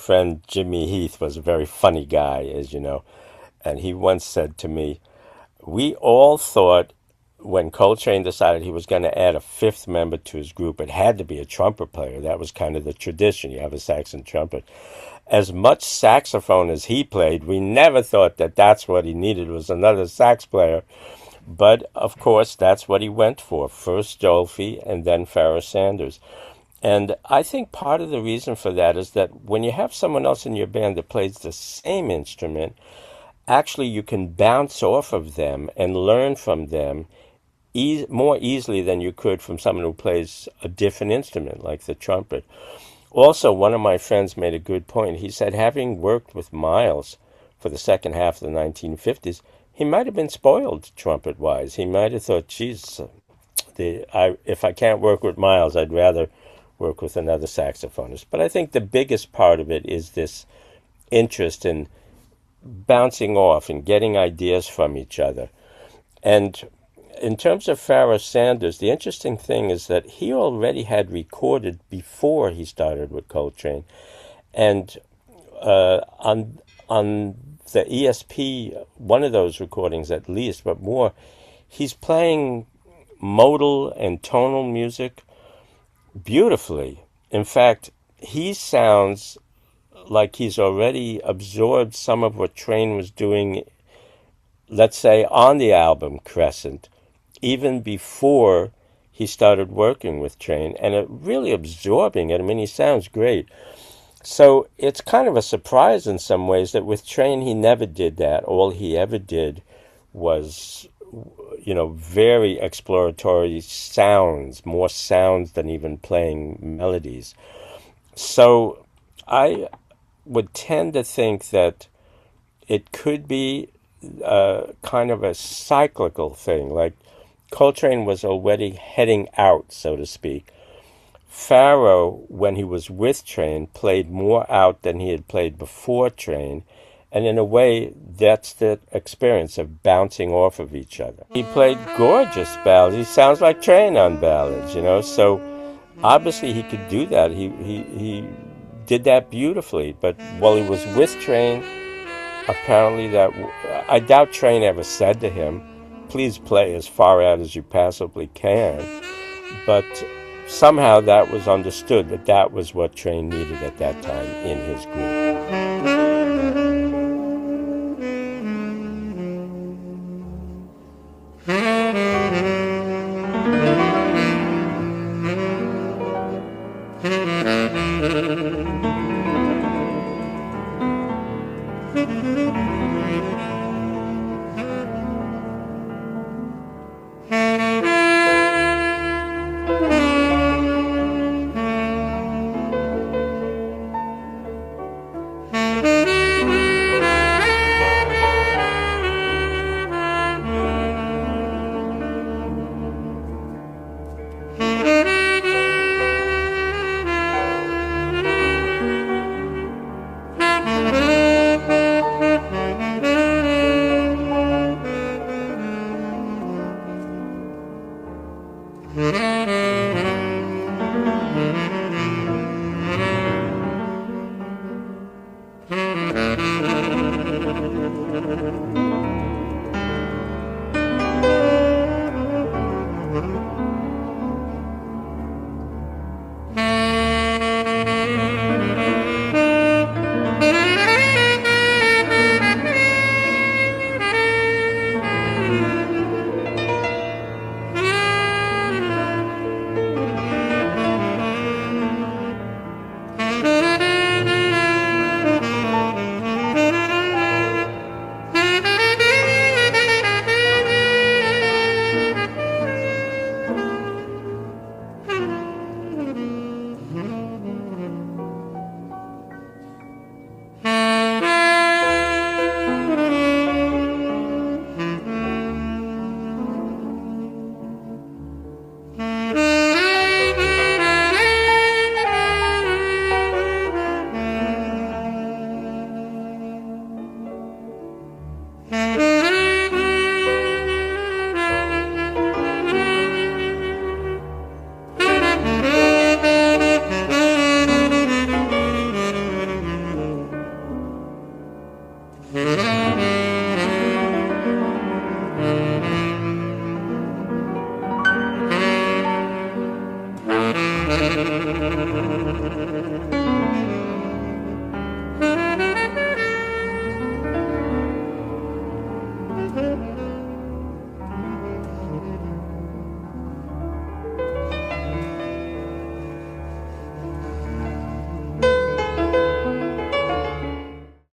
friend Jimmy Heath was a very funny guy, as you know, and he once said to me, we all thought when Coltrane decided he was going to add a fifth member to his group, it had to be a trumpet player. That was kind of the tradition. You have a sax and trumpet. As much saxophone as he played, we never thought that that's what he needed was another sax player. But, of course, that's what he went for. First Dolphy and then Pharoah Sanders. And I think part of the reason for that is that when you have someone else in your band that plays the same instrument, actually you can bounce off of them and learn from them more easily than you could from someone who plays a different instrument, like the trumpet. Also, one of my friends made a good point. He said, having worked with Miles for the second half of the 1950s, he might have been spoiled trumpet-wise. He might have thought, geez, if I can't work with Miles, I'd rather work with another saxophonist. But I think the biggest part of it is this interest in bouncing off and getting ideas from each other. And in terms of Pharoah Sanders, the interesting thing is that he already had recorded before he started with Coltrane. And on the ESP, one of those recordings at least, but more, he's playing modal and tonal music beautifully. In fact, he sounds like he's already absorbed some of what Train was doing, let's say, on the album Crescent, even before he started working with Train, and really absorbing it. I mean, he sounds great. So it's kind of a surprise in some ways that with Train he never did that. All he ever did was, very exploratory sounds, more sounds than even playing melodies. So I would tend to think that it could be kind of a cyclical thing, like Coltrane was already heading out, so to speak. Pharoah, when he was with Train, played more out than he had played before Train, and in a way, that's the experience of bouncing off of each other. He played gorgeous ballads. He sounds like Train on ballads, so obviously he could do that. He did that beautifully, but while he was with Train, apparently I doubt Train ever said to him, please play as far out as you possibly can, but somehow that was understood that was what Train needed at that time in his group.